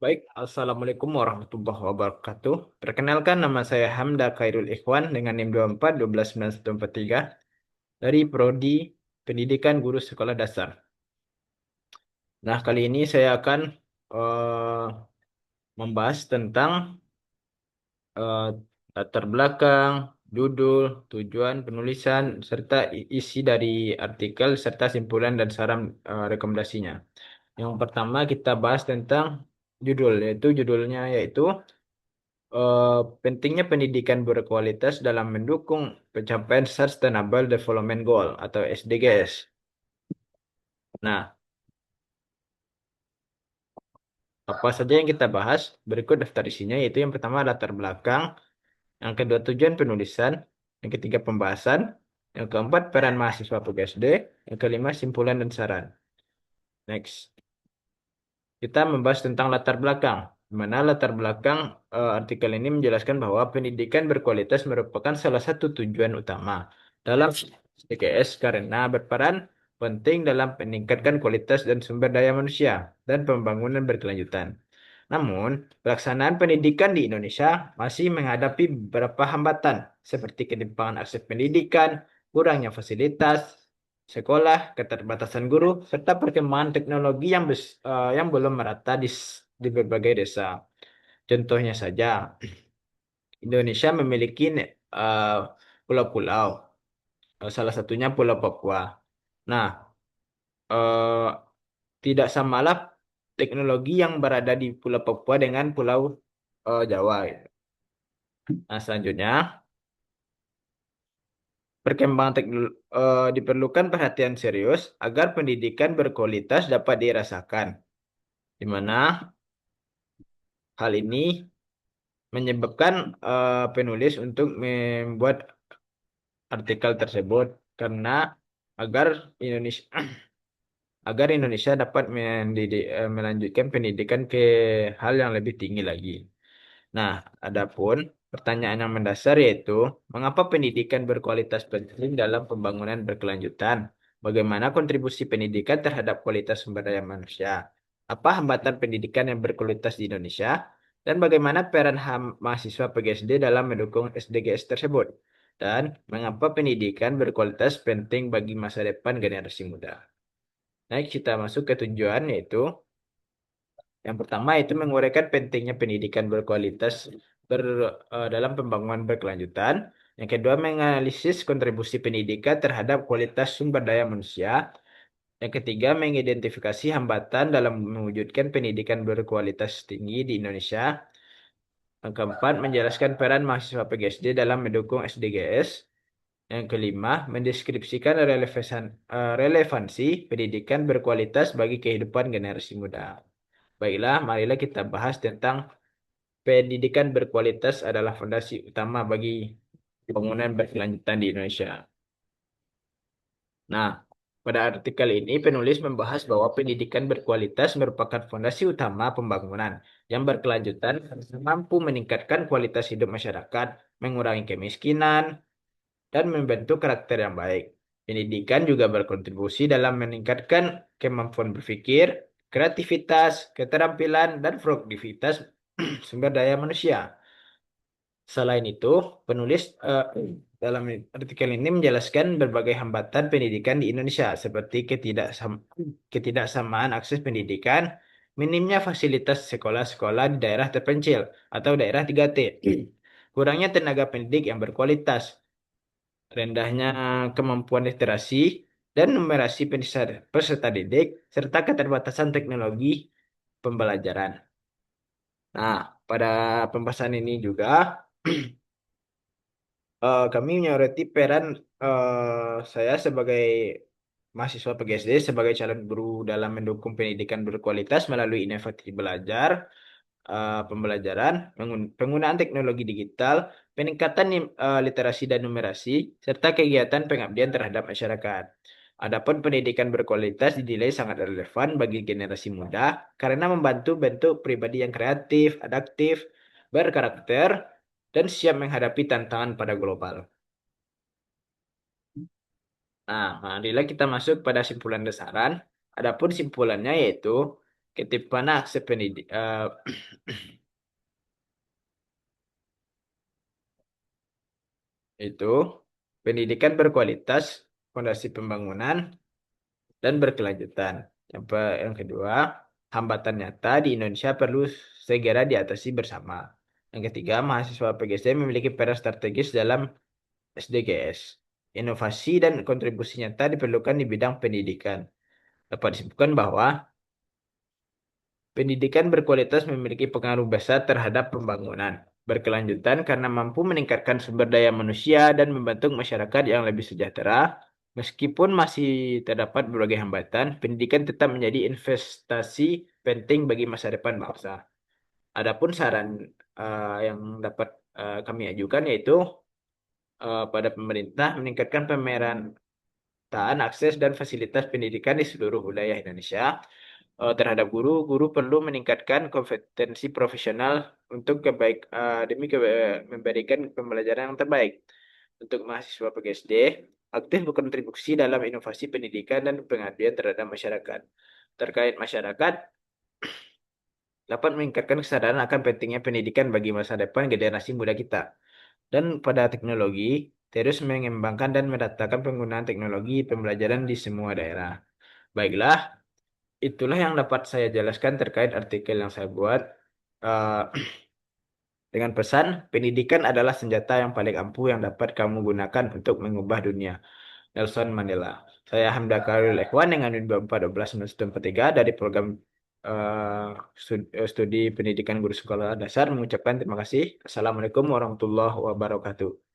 Baik, Assalamualaikum warahmatullahi wabarakatuh. Perkenalkan, nama saya Hamda Khairul Ikhwan dengan NIM 24 dari Prodi Pendidikan Guru Sekolah Dasar. Nah, kali ini saya akan eh, membahas tentang eh, latar belakang, judul, tujuan penulisan, serta isi dari artikel, serta simpulan dan saran rekomendasinya. Yang pertama kita bahas tentang judul, yaitu judulnya yaitu eh, pentingnya pendidikan berkualitas dalam mendukung pencapaian Sustainable Development Goal atau SDGs. Nah, apa saja yang kita bahas? Berikut daftar isinya, yaitu yang pertama latar belakang, yang kedua tujuan penulisan, yang ketiga pembahasan, yang keempat peran mahasiswa PGSD, yang kelima simpulan dan saran. Next. Kita membahas tentang latar belakang, di mana latar belakang artikel ini menjelaskan bahwa pendidikan berkualitas merupakan salah satu tujuan utama dalam SDGs karena berperan penting dalam meningkatkan kualitas dan sumber daya manusia dan pembangunan berkelanjutan. Namun, pelaksanaan pendidikan di Indonesia masih menghadapi beberapa hambatan seperti ketimpangan akses pendidikan, kurangnya fasilitas, sekolah, keterbatasan guru, serta perkembangan teknologi yang belum merata di berbagai desa. Contohnya saja, Indonesia memiliki eh, pulau-pulau, salah satunya Pulau Papua. Nah, eh, tidak samalah teknologi yang berada di Pulau Papua dengan Pulau Jawa. Nah, selanjutnya, perkembangan teknologi diperlukan perhatian serius agar pendidikan berkualitas dapat dirasakan, di mana hal ini menyebabkan penulis untuk membuat artikel tersebut karena agar Indonesia dapat melanjutkan pendidikan ke hal yang lebih tinggi lagi. Nah, adapun pertanyaan yang mendasar yaitu mengapa pendidikan berkualitas penting dalam pembangunan berkelanjutan? Bagaimana kontribusi pendidikan terhadap kualitas sumber daya manusia? Apa hambatan pendidikan yang berkualitas di Indonesia? Dan bagaimana peran mahasiswa PGSD dalam mendukung SDGs tersebut? Dan mengapa pendidikan berkualitas penting bagi masa depan generasi muda? Nah, kita masuk ke tujuan yaitu yang pertama itu menguraikan pentingnya pendidikan berkualitas dalam pembangunan berkelanjutan. Yang kedua, menganalisis kontribusi pendidikan terhadap kualitas sumber daya manusia. Yang ketiga, mengidentifikasi hambatan dalam mewujudkan pendidikan berkualitas tinggi di Indonesia. Yang keempat, menjelaskan peran mahasiswa PGSD dalam mendukung SDGs. Yang kelima, mendeskripsikan relevansi pendidikan berkualitas bagi kehidupan generasi muda. Baiklah, marilah kita bahas tentang pendidikan berkualitas adalah fondasi utama bagi pembangunan berkelanjutan di Indonesia. Nah, pada artikel ini penulis membahas bahwa pendidikan berkualitas merupakan fondasi utama pembangunan yang berkelanjutan karena mampu meningkatkan kualitas hidup masyarakat, mengurangi kemiskinan, dan membentuk karakter yang baik. Pendidikan juga berkontribusi dalam meningkatkan kemampuan berpikir, kreativitas, keterampilan, dan produktivitas sumber daya manusia. Selain itu, penulis dalam artikel ini menjelaskan berbagai hambatan pendidikan di Indonesia, seperti ketidaksamaan akses pendidikan, minimnya fasilitas sekolah-sekolah di daerah terpencil atau daerah 3T, kurangnya tenaga pendidik yang berkualitas, rendahnya kemampuan literasi dan numerasi peserta didik, serta keterbatasan teknologi pembelajaran. Nah, pada pembahasan ini juga kami menyoroti peran saya sebagai mahasiswa PGSD sebagai calon guru dalam mendukung pendidikan berkualitas melalui inovasi belajar, pembelajaran, penggunaan teknologi digital, peningkatan literasi dan numerasi, serta kegiatan pengabdian terhadap masyarakat. Adapun pendidikan berkualitas dinilai sangat relevan bagi generasi muda karena membantu bentuk pribadi yang kreatif, adaptif, berkarakter, dan siap menghadapi tantangan pada global. Nah, marilah kita masuk pada simpulan besaran. Adapun simpulannya yaitu Ketipan akses pendidikan itu pendidikan berkualitas, fondasi pembangunan, dan berkelanjutan. Yang kedua, hambatan nyata di Indonesia perlu segera diatasi bersama. Yang ketiga, mahasiswa PGSD memiliki peran strategis dalam SDGs. Inovasi dan kontribusi nyata diperlukan di bidang pendidikan. Dapat disebutkan bahwa pendidikan berkualitas memiliki pengaruh besar terhadap pembangunan berkelanjutan karena mampu meningkatkan sumber daya manusia dan membentuk masyarakat yang lebih sejahtera. Meskipun masih terdapat berbagai hambatan, pendidikan tetap menjadi investasi penting bagi masa depan bangsa. Adapun saran yang dapat kami ajukan yaitu pada pemerintah meningkatkan pemerataan akses dan fasilitas pendidikan di seluruh wilayah Indonesia. Terhadap guru, guru perlu meningkatkan kompetensi profesional untuk memberikan pembelajaran yang terbaik. Untuk mahasiswa PGSD, aktif berkontribusi dalam inovasi pendidikan dan pengabdian terhadap masyarakat. Terkait masyarakat, dapat meningkatkan kesadaran akan pentingnya pendidikan bagi masa depan generasi muda kita. Dan pada teknologi, terus mengembangkan dan meratakan penggunaan teknologi pembelajaran di semua daerah. Baiklah, itulah yang dapat saya jelaskan terkait artikel yang saya buat. Eh, dengan pesan, pendidikan adalah senjata yang paling ampuh yang dapat kamu gunakan untuk mengubah dunia. Nelson Mandela. Saya Hamda Karul Ikhwan dengan NIM 2412 dari program studi pendidikan guru sekolah dasar mengucapkan terima kasih. Assalamualaikum warahmatullahi wabarakatuh.